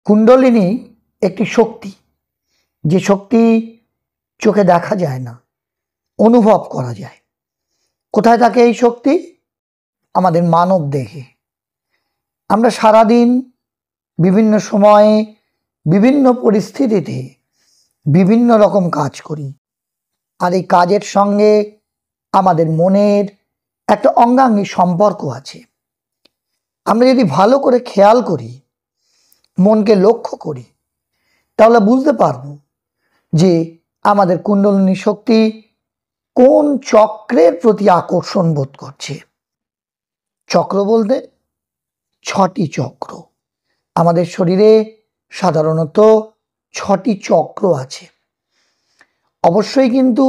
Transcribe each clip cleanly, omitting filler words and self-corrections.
কুণ্ডলিনী একটি শক্তি, যে শক্তি চোখে দেখা যায় না, অনুভব করা যায়। কোথায় থাকে এই শক্তি? আমাদের মানব দেহে। আমরা সারাদিন বিভিন্ন সময়ে বিভিন্ন পরিস্থিতিতে বিভিন্ন রকম কাজ করি, আর এই কাজের সঙ্গে আমাদের মনের একটা অঙ্গাঙ্গী সম্পর্ক আছে। আমরা যদি ভালো করে খেয়াল করি, মনকে লক্ষ্য করি, তাহলে বুঝতে পারবো যে আমাদের কুণ্ডলিনী শক্তি কোন চক্রের প্রতি আকর্ষণ বোধ করছে। চক্র বলতে 6টি চক্র। আমাদের শরীরে সাধারণত 6টি চক্র আছে। অবশ্যই কিন্তু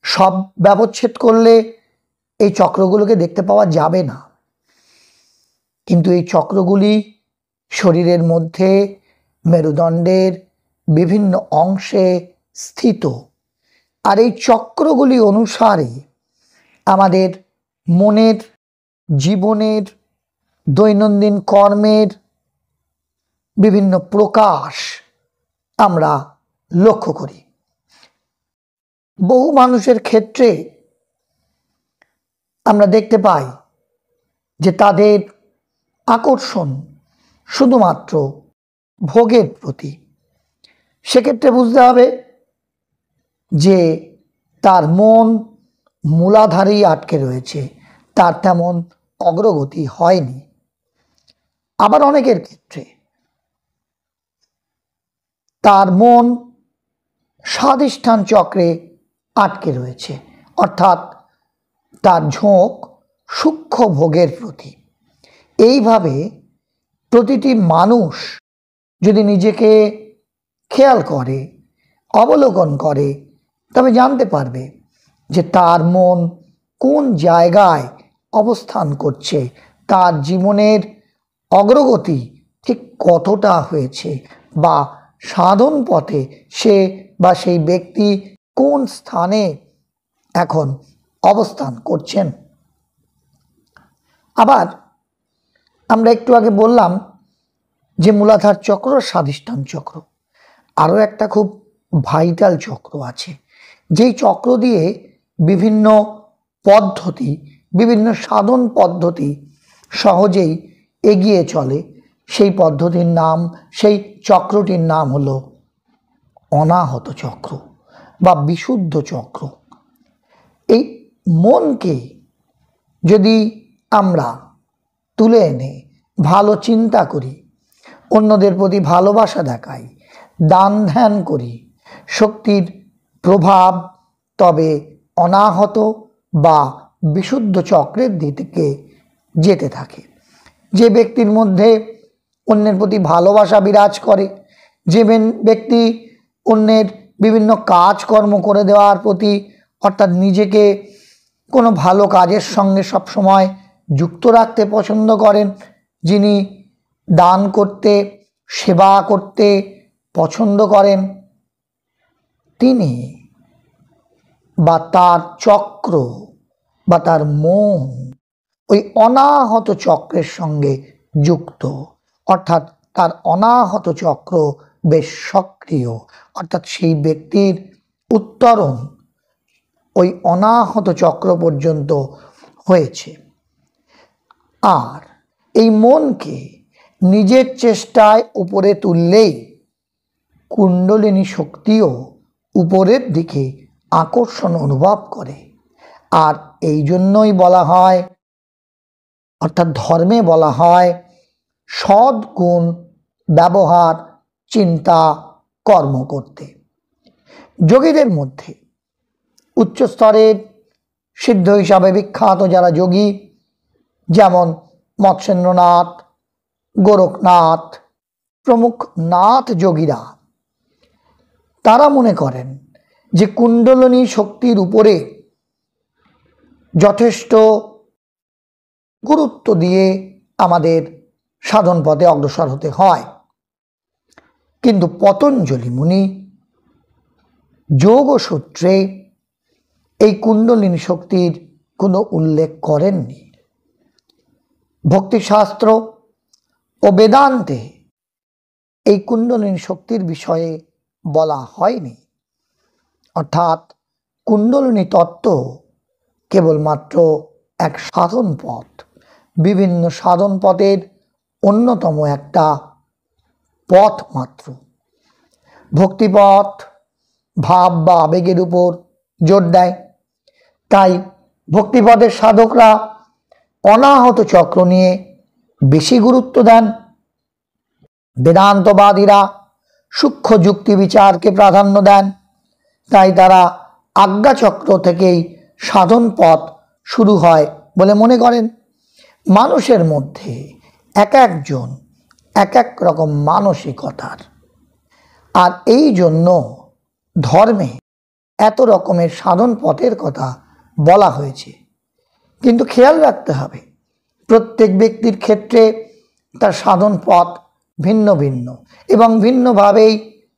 সব ব্যবচ্ছেদ করলে এই চক্রগুলোকে দেখতে পাওয়া যাবে না, কিন্তু এই চক্রগুলি শরীরের মধ্যে মেরুদণ্ডের বিভিন্ন অংশে স্থিত। আর এই চক্রগুলি অনুসারে আমাদের মনের, জীবনের, দৈনন্দিন কর্মের বিভিন্ন প্রকাশ আমরা লক্ষ্য করি। বহু মানুষের ক্ষেত্রে আমরা দেখতে পাই যে তাদের আকর্ষণ শুধুমাত্র ভোগের প্রতি। সেক্ষেত্রে বুঝতে হবে যে তার মন মূলাধারেই আটকে রয়েছে, তার তেমন অগ্রগতি হয়নি। আবার অনেকের ক্ষেত্রে তার মন স্বাধিষ্ঠান চক্রে আটকে রয়েছে, অর্থাৎ তার ঝোঁক সূক্ষ্ম ভোগের প্রতি। এইভাবে প্রতিটি মানুষ যদি নিজেকে খেয়াল করে, অবলোকন করে, তবে জানতে পারবে যে তার মন কোন জায়গায় অবস্থান করছে, তার জীবনের অগ্রগতি ঠিক কতটা হয়েছে, বা সাধন পথে সে বা সেই ব্যক্তি কোন স্থানে এখন অবস্থান করছেন। আবার আমরা একটু আগে বললাম যে মূলাধার চক্র, স্বাধিষ্ঠান চক্র, আরও একটা খুব ভাইটাল চক্র আছে, যেই চক্র দিয়ে বিভিন্ন পদ্ধতি, বিভিন্ন সাধন পদ্ধতি সহজেই এগিয়ে চলে। সেই পদ্ধতির নাম, সেই চক্রটির নাম হলো অনাহত চক্র বা বিশুদ্ধ চক্র। এই মনকে যদি আমরা তুলে এনে ভালো চিন্তা করি, অন্যদের প্রতি ভালোবাসা দেখাই, দান ধ্যান করি, শক্তির প্রভাব তবে অনাহত বা বিশুদ্ধ চক্রের দিকে যেতে থাকে। যে ব্যক্তির মধ্যে অন্যের প্রতি ভালোবাসা বিরাজ করে, যে ব্যক্তি অন্যের বিভিন্ন কাজকর্ম করে দেওয়ার প্রতি, অর্থাৎ নিজেকে কোনো ভালো কাজের সঙ্গে সবসময় যুক্ত রাখতে পছন্দ করেন, যিনি দান করতে, সেবা করতে পছন্দ করেন, তিনি বা তার চক্র বা তার মন ওই অনাহত চক্রের সঙ্গে যুক্ত, অর্থাৎ তার অনাহত চক্র বেশ সক্রিয়, অর্থাৎ সেই ব্যক্তির উত্তরণ ওই অনাহত চক্র পর্যন্ত হয়েছে। আর এই মনকে নিজের চেষ্টায় উপরে তুললেই কুণ্ডলিনী শক্তিও উপরের দিকে আকর্ষণ অনুভব করে। আর এই জন্যই বলা হয়, অর্থাৎ ধর্মে বলা হয়, সৎ গুণ ব্যবহার, চিন্তা, কর্ম করতে। যোগীদের মধ্যে উচ্চ স্তরের সিদ্ধ হিসাবে বিখ্যাত যারা যোগী, যেমন মৎস্যেন্দ্রনাথ, গোরখনাথ প্রমুখ নাথ যোগীরা, তারা মনে করেন যে কুণ্ডলিনী শক্তির উপরে যথেষ্ট গুরুত্ব দিয়ে আমাদের সাধন পথে অগ্রসর হতে হয়। কিন্তু পতঞ্জলি মুনি যোগসূত্রে এই কুণ্ডলিনী শক্তির কোনো উল্লেখ করেননি। ভক্তিশাস্ত্র ও বেদান্তে এই কুণ্ডলিনী শক্তির বিষয়ে বলা হয়নি। অর্থাৎ কুণ্ডলিনী তত্ত্ব কেবলমাত্র এক সাধন পথ, বিভিন্ন সাধন পথের অন্যতম একটা পথ মাত্র। ভক্তিপথ ভাব বা আবেগের উপর জোর দেয়, তাই ভক্তিপথের সাধকরা অনাহত চক্র নিয়ে বেশি গুরুত্ব দেন। বেদান্তবাদীরা সূক্ষ্ম যুক্তি বিচারকে প্রাধান্য দেন, তাই তারা আজ্ঞাচক্র থেকেই সাধন পথ শুরু হয় বলে মনে করেন। মানুষের মধ্যে এক একজন এক এক রকম মানসিকতার, আর এই জন্য ধর্মে এত রকমের সাধন পথের কথা বলা হয়েছে। কিন্তু খেয়াল রাখতে হবে, প্রত্যেক ব্যক্তির ক্ষেত্রে তার সাধন পথ ভিন্ন ভিন্ন এবং ভিন্নভাবেই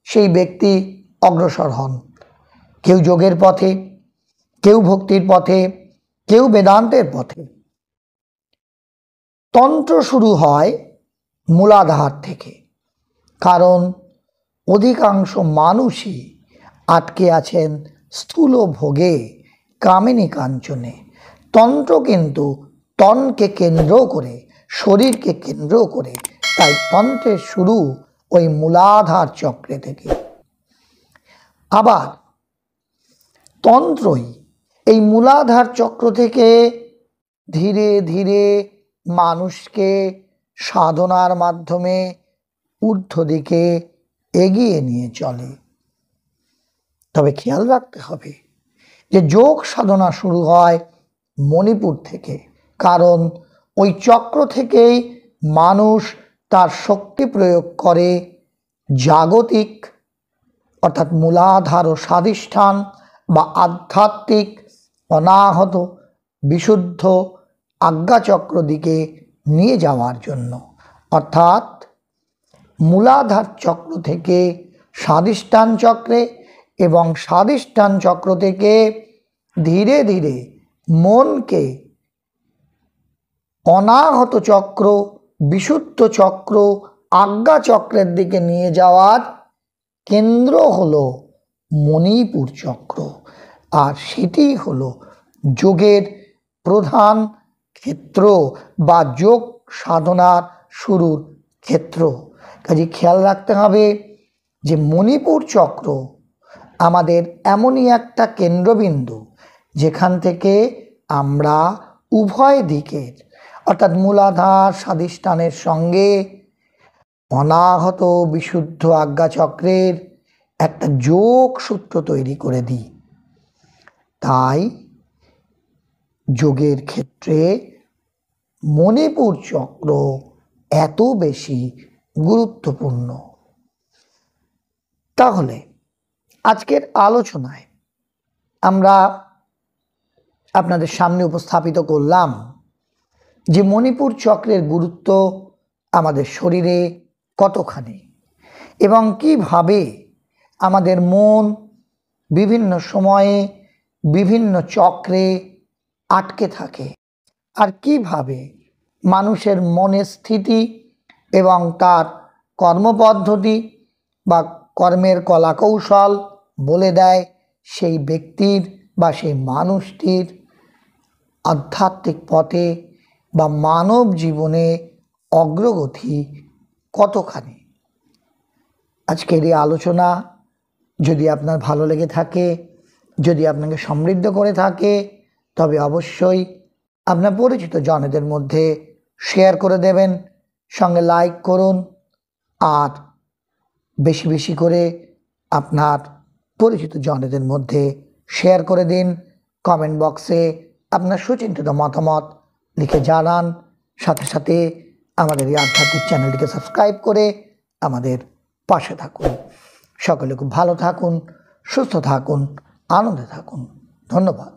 সেই ব্যক্তি অগ্রসর হন। কেউ যোগের পথে, কেউ ভক্তির পথে, কেউ বেদান্তের পথে। তন্ত্র শুরু হয় মূলাধার থেকে, কারণ অধিকাংশ মানুষই আটকে আছেন স্থূল ভোগে, কামিনী কাঞ্চনে। তন্ত্র কিন্তু তনকে কেন্দ্র করে, শরীরকে কেন্দ্র করে, তাই তন্ত্রের শুরু ওই মূলাধার চক্রে থেকে। আবার তন্ত্রই এই মূলাধার চক্র থেকে ধীরে ধীরে মানুষকে সাধনার মাধ্যমে ঊর্ধ্ব দিকে এগিয়ে নিয়ে চলে। তবে খেয়াল রাখতে হবে যে যোগ সাধনা শুরু হয় মণিপুর থেকে, কারণ ওই চক্র থেকেই মানুষ তার শক্তি প্রয়োগ করে জাগতিক অর্থাৎ মূলাধার ও স্বাধিষ্ঠান বা আধ্যাত্মিক অনাহত বিশুদ্ধ আজ্ঞাচক্র দিকে নিয়ে যাওয়ার জন্য। অর্থাৎ মূলাধার চক্র থেকে স্বাধিষ্ঠান চক্রে এবং স্বাধিষ্ঠান চক্র থেকে ধীরে ধীরে মনকে অনাহত চক্র, বিশুদ্ধ চক্র, আজ্ঞা চক্রের দিকে নিয়ে যাওয়ার কেন্দ্র হলো মণিপুর চক্র, আর সেটি হলো যোগের প্রধান ক্ষেত্র বা যোগ সাধনার শুরুর ক্ষেত্র। কাজে খেয়াল রাখতে হবে যে মণিপুর চক্র আমাদের এমনই একটা কেন্দ্রবিন্দু যেখান থেকে আমরা উভয় দিকের অর্থাৎ মূলাধার স্বাধিষ্ঠানের সঙ্গে অনাহত বিশুদ্ধ আজ্ঞাচক্রের একটা যোগ সূত্র তৈরি করে দিই। তাই যোগের ক্ষেত্রে মণিপুর চক্র এত বেশি গুরুত্বপূর্ণ। তাহলে আজকের আলোচনায় আমরা আপনাদের সামনে উপস্থাপিত করলাম যে মণিপুর চক্রের গুরুত্ব আমাদের শরীরে কতখানি এবং কিভাবে আমাদের মন বিভিন্ন সময়ে বিভিন্ন চক্রে আটকে থাকে, আর কিভাবে মানুষের মনের স্থিতি এবং তার কর্মপদ্ধতি বা কর্মের কলাকৌশল বলে দেয় সেই ব্যক্তির বা সেই মানুষটির আধ্যাত্মিক পথে বা মানব জীবনে অগ্রগতি কতখানি। আজকের এই আলোচনা যদি আপনার ভালো লেগে থাকে, যদি আপনাকে সমৃদ্ধ করে থাকে, তবে অবশ্যই আপনার পরিচিত জনেদের মধ্যে শেয়ার করে দেবেন, সঙ্গে লাইক করুন, আর বেশি বেশি করে আপনার পরিচিত জনেদের মধ্যে শেয়ার করে দিন। কমেন্ট বক্সে আপনার সুচিন্তিত মতামত লিখে জানান। সাথে সাথে আমাদের এই আধ্যাত্মিক চ্যানেলটিকে সাবস্ক্রাইব করে আমাদের পাশে থাকুন। সকলে খুব ভালো থাকুন, সুস্থ থাকুন, আনন্দে থাকুন। ধন্যবাদ।